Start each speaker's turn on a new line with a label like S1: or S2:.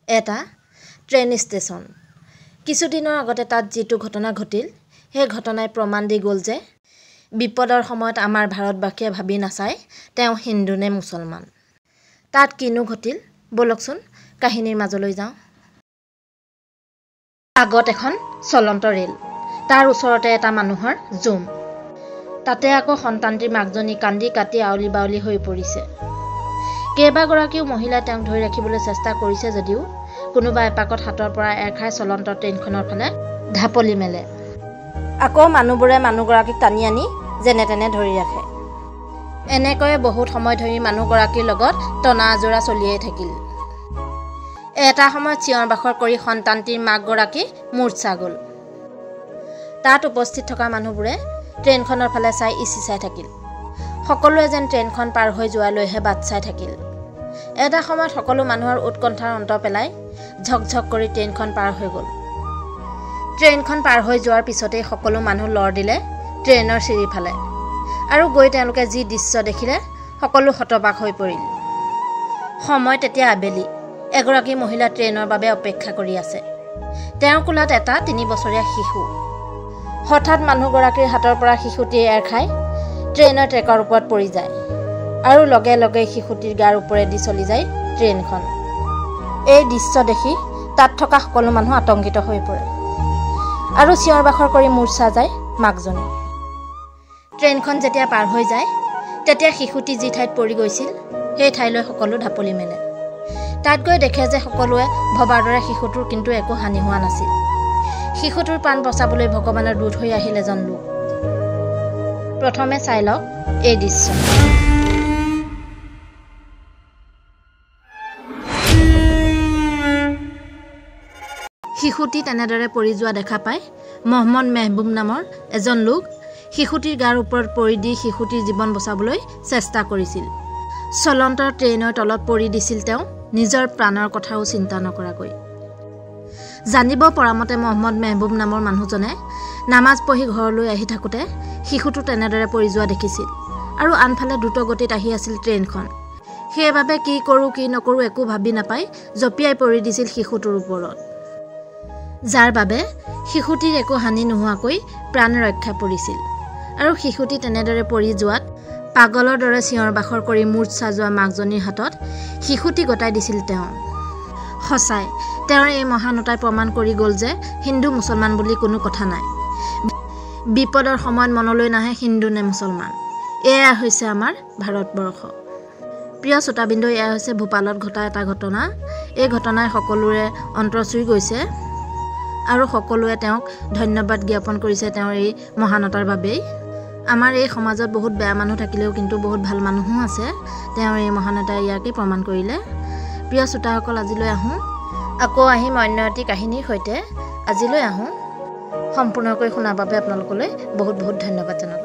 S1: এটা train station. কিছুদিনৰ আগতে তাত যিটো ঘটনা ঘটিল, সেই ঘটনাই প্ৰমাণ দি গ'ল যে বিপদৰ সময়ত আমাৰ ভাৰতবাসীয়ে ভাবি নাচায় তেওঁ হিন্দু নে মুছলমান। তাত কিনো ঘটিল বলকচোন কাহিনীৰ মাজলৈ যাওঁ। আগত এখন চলন্ত ৰেল, তাৰ ওচৰতে এটা মানুহৰ জুম। তাতে আকৌ সন্তানটিৰ মাকজনী কান্দি কাটি আউলি বাউলি হৈ পৰিছে। কেইবাগৰাকীও মহিলাই তেওঁক ধৰি ৰাখিবলৈ চেষ্টা কৰিছে যদিও কোনোবা এপাকত হাতৰ পৰা এৰ খাই চলন্ত ট্ৰেইনখনৰ ফালে ঢাপলি মেলে। আকৌ মানুহবোৰে মানুহগৰাকীক টানি আনি যেনে তেনে ধৰি ৰাখে। এনেকৈয়ে বহুত সময় ধৰি মানুহগৰাকীৰ লগত টনা আজোৰা চলিয়েই থাকিল। এটা সময়ত চিঞৰ বাখৰ কৰি সন্তানটিৰ মাকগৰাকী মূৰ্ছা গ'ল। তাত উপস্থিত থকা মানুহবোৰে ট্ৰেইনখনৰ ফালে চাই ইচি চাই থাকিল। সকলোৱে যেন ট্ৰেইনখন পাৰ হৈ যোৱালৈহে বাট চাই থাকিল। এটা সময়ত সকলো মানুহৰ উৎকণ্ঠাৰ অন্ত পেলাই ঝকঝক কৰি ট্ৰেইনখন পাৰ হৈ গ'ল। ট্ৰেইনখন পাৰ হৈ যোৱাৰ পিছতেই সকলো মানুহ লৰ দিলে ট্ৰেইনৰ চিৰিৰ ফালে, আৰু গৈ তেওঁলোকে যি দৃশ্য দেখিলে সকলো হতবাক হৈ পৰিল। সময় তেতিয়া আবেলি। এগৰাকী মহিলা ট্ৰেইনৰ বাবে অপেক্ষা কৰি আছে। তেওঁৰ কোলাত এটা 3 বছৰীয়া শিশু। হঠাৎ মানুহগৰাকীৰ হাতৰ পৰা শিশুটি এৰ খাই ট্ৰেইনৰ ট্ৰেকৰ ওপৰত পৰি যায়, আৰু লগে লগে শিশুটিৰ গাৰ ওপৰেদি চলি যায় ট্ৰেইনখন। এই দৃশ্য দেখি তাত থকা সকলো মানুহ আতংকিত হৈ পৰে, আৰু চিঞৰ বাখৰ কৰি মূৰ্ছা যায় মাকজনী। ট্ৰেইনখন যেতিয়া পাৰ হৈ যায় তেতিয়া শিশুটি যি ঠাইত পৰি গৈছিল সেই ঠাইলৈ সকলো ঢাপলি মেলে। তাত গৈ দেখে যে সকলোৱে ভবাৰ দৰে শিশুটোৰ কিন্তু একো হানি হোৱা নাছিল। শিশুটোৰ প্ৰাণ বচাবলৈ ভগৱানৰ দূত হৈ আহিল এজন লোক। প্ৰথমে চাই লওক এই দৃশ্য। শিশুটি তেনেদৰে পৰি যোৱা দেখা পাই মহম্মদ মেহবুব নামৰ এজন লোক শিশুটিৰ গাৰ ওপৰত পৰি দি শিশুটিৰ জীৱন বচাবলৈ চেষ্টা কৰিছিল। চলন্ত ট্ৰেইনৰ তলত পৰি দিছিল তেওঁ নিজৰ প্ৰাণৰ কথাও চিন্তা নকৰাকৈ। জানিব পৰা মতে মহম্মদ মেহবুব নামৰ মানুহজনে নামাজ পঢ়ি ঘৰলৈ আহি থাকোঁতে শিশুটো তেনেদৰে পৰি যোৱা দেখিছিল, আৰু আনফালে দ্ৰুতগতিত আহি আছিল ট্ৰেইনখন। সেইবাবে কি কৰোঁ কি নকৰোঁ একো ভাবি নাপাই জঁপিয়াই পৰি দিছিল শিশুটোৰ ওপৰত, যাৰ বাবে শিশুটিৰ একো হানি নোহোৱাকৈ প্ৰাণ ৰক্ষা পৰিছিল। আৰু শিশুটি তেনেদৰে পৰি যোৱাত পাগলৰ দৰে চিঞৰ বাখৰ কৰি মূৰ্ছা যোৱা মাকজনীৰ হাতত শিশুটি গতাই দিছিল তেওঁ। সঁচাই তেওঁৰ এই মহানতাই প্ৰমাণ কৰি গ'ল যে হিন্দু মুছলমান বুলি কোনো কথা নাই। বিপদৰ সময়ত মনলৈ নাহে হিন্দু নে মুছলমান। এয়া হৈছে আমাৰ ভাৰতবৰ্ষ। প্ৰিয় শ্ৰোতাবৃন্দ, এয়া হৈছে ভূপালত ঘটা এটা ঘটনা। এই ঘটনাই সকলোৰে অন্তৰ চুই গৈছে, আৰু সকলোৱে তেওঁক ধন্যবাদ জ্ঞাপন কৰিছে তেওঁৰ এই মহানতাৰ বাবেই। আমাৰ এই সমাজত বহুত বেয়া মানুহ থাকিলেও কিন্তু বহুত ভাল মানুহো আছে। তেওঁৰ এই মহানতাই ইয়াকে প্ৰমাণ কৰিলে। প্ৰিয় শ্ৰোতাসকল, আজিলৈ আহোঁ। আকৌ আহিম অন্য এটি কাহিনীৰ সৈতে। আজিলৈ আহোঁ। সম্পূৰ্ণকৈ শুনাৰ বাবে আপোনালোকলৈ বহুত বহুত ধন্যবাদ জনালোঁ।